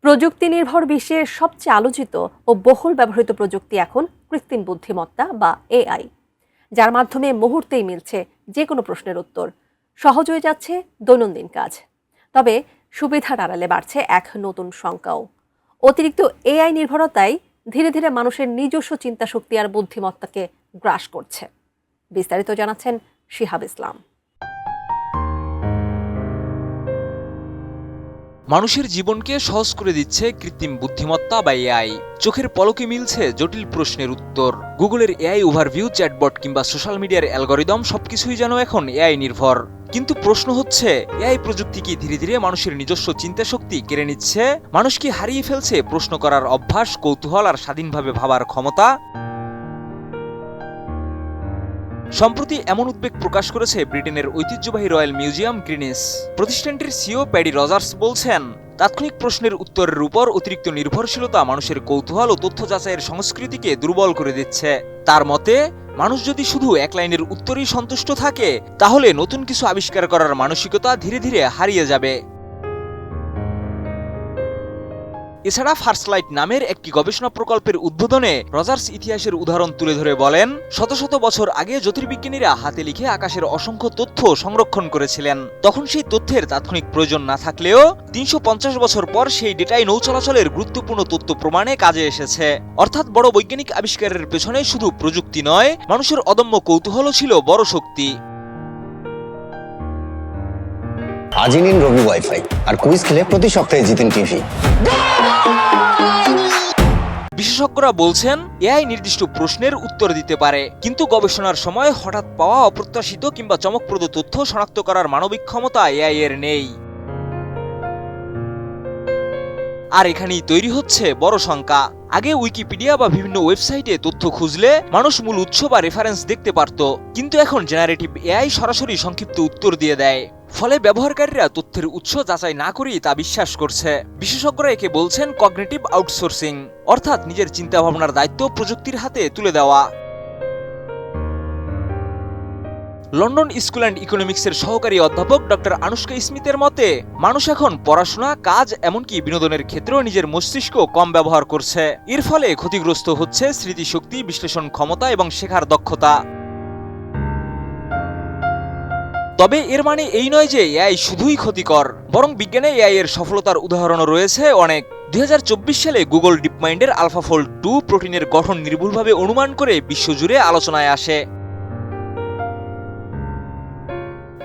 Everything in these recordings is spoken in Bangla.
প্রযুক্তি নির্ভর বিশ্বের সবচেয়ে আলোচিত ও বহুল ব্যবহৃত প্রযুক্তি এখন কৃত্রিম বুদ্ধিমত্তা বা এআই, যার মাধ্যমে মুহূর্তেই মিলছে যে কোনো প্রশ্নের উত্তর। সহজ হয়ে যাচ্ছে দৈনন্দিন কাজ। তবে সুবিধার আড়ালে বাড়ছে এক নতুন শঙ্কাও। অতিরিক্ত এআই নির্ভরতায় ধীরে ধীরে মানুষের নিজস্ব চিন্তাশক্তি আর বুদ্ধিমত্তাকে গ্রাস করছে। বিস্তারিত জানাচ্ছেন শিহাব ইসলাম। মানুষের জীবনকে সহজ করে দিচ্ছে কৃত্রিম বুদ্ধিমত্তা বা এআই। চোখের পলকে মিলছে জটিল প্রশ্নের উত্তর। গুগলের এআই ওভারভিউ, চ্যাটবট কিংবা সোশ্যাল মিডিয়ার অ্যালগরিদম সবকিছুই যেন এখন এআই নির্ভর। কিন্তু প্রশ্ন হচ্ছে, এআই প্রযুক্তি কি ধীরে ধীরে মানুষের নিজস্ব চিন্তা শক্তি কেড়ে নিচ্ছে? মানুষ কি হারিয়ে ফেলছে প্রশ্ন করার অভ্যাস, কৌতূহল আর স্বাধীনভাবে ভাবার ক্ষমতা? সম্প্রতি এমন উদ্বেগ প্রকাশ করেছে ব্রিটেনের ঐতিহ্যবাহী রয়্যাল মিউজিয়াম গ্রিনিস। প্রতিষ্ঠানটির সিইও প্যাডি রজার্স বলছেন, তাৎক্ষণিক প্রশ্নের উত্তরের উপর অতিরিক্ত নির্ভরশীলতা মানুষের কৌতূহল ও তথ্য যাচাইয়ের সংস্কৃতিকে দুর্বল করে দিচ্ছে। তার মতে, মানুষ যদি শুধু এক লাইনের উত্তরেই সন্তুষ্ট থাকে, তাহলে নতুন কিছু আবিষ্কার করার মানসিকতা ধীরে ধীরে হারিয়ে যাবে। এছাড়া ফার্স্টলাইট নামের একটি গবেষণা প্রকল্পের উদ্বোধনে রজার্স ইতিহাসের উদাহরণ তুলে ধরে বলেন, শত শত বছর আগে জ্যোতির্বিজ্ঞানীরা হাতে লিখে আকাশের অসংখ্য তথ্য সংরক্ষণ করেছিলেন। তখন সেই তথ্যের তাৎক্ষণিক প্রয়োজন না থাকলেও ৩৫০ বছর পর সেই ডেটাই নৌ চলাচলের গুরুত্বপূর্ণ তথ্য প্রমাণে কাজে এসেছে। অর্থাৎ বড় বৈজ্ঞানিক আবিষ্কারের পেছনে শুধু প্রযুক্তি নয়, মানুষের অদম্য কৌতূহলও ছিল বড় শক্তি। আজই নিন রবি ওয়াইফাই আর কুইজ খেলে প্রতি সপ্তাহে জিতেন টিভি। বিশেষজ্ঞরা বলছেন, এআই নির্দিষ্ট প্রশ্নের উত্তর দিতে পারে, কিন্তু গবেষণার সময় হঠাৎ পাওয়া অপ্রত্যাশিত কিংবা চমকপ্রদ তথ্য শনাক্ত করার মানবিক ক্ষমতা এআই এর নেই। আর এখানেই তৈরি হচ্ছে বড় শঙ্কা। আগে উইকিপিডিয়া বা বিভিন্ন ওয়েবসাইটে তথ্য খুঁজলে মানুষ মূল উৎস বা রেফারেন্স দেখতে পারত, কিন্তু এখন জেনারেটিভ এআই সরাসরি সংক্ষিপ্ত উত্তর দিয়ে দেয়। ফলে ব্যবহারকারীরা তথ্যের উৎস যাচাই না করেই তা বিশ্বাস করছে। বিশেষজ্ঞরা একে বলছেন কগনিটিভ আউটসোর্সিং, অর্থাৎ নিজের চিন্তাভাবনার দায়িত্ব প্রযুক্তির হাতে তুলে দেওয়া। লন্ডন স্কুল অ্যান্ড ইকোনমিক্সের সহকারী অধ্যাপক ডক্টর আনুশকা স্মিথের মতে, মানুষ এখন পড়াশোনা, কাজ, এমনকি বিনোদনের ক্ষেত্রেও নিজের মস্তিষ্ক কম ব্যবহার করছে। এর ফলে ক্ষতিগ্রস্ত হচ্ছে স্মৃতিশক্তি, বিশ্লেষণ ক্ষমতা এবং শেখার দক্ষতা। তবে এর মানে এই নয় যে এআই শুধুই ক্ষতিকর, বরং বিজ্ঞানে এআই এর সফলতার উদাহরণও রয়েছে অনেক। ২০২৪ সালে গুগল ডিপমাইন্ডের আলফাফোল্ড 2 প্রোটিনের গঠন নির্ভুলভাবে অনুমান করে বিশ্বজুড়ে আলোচনায় আসে।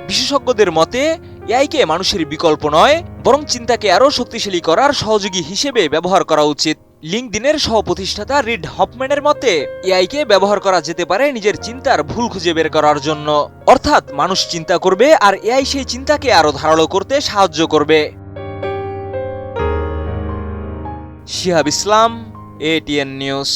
বিশেষজ্ঞদের মতে, এআইকে মানুষের বিকল্প নয়, বরং চিন্তাকে আরও শক্তিশালী করার সহযোগী হিসেবে ব্যবহার করা উচিত। লিঙ্কডিনের সহ-প্রতিষ্ঠাতা রিড হফম্যানের মতে, এআইকে ব্যবহার করা যেতে পারে নিজের চিন্তার ভুল খুঁজে বের করার জন্য। অর্থাৎ মানুষ চিন্তা করবে আর এআই সেই চিন্তাকে আরও ধারালো করতে সাহায্য করবে। শিহাব ইসলাম, এটিএন নিউজ।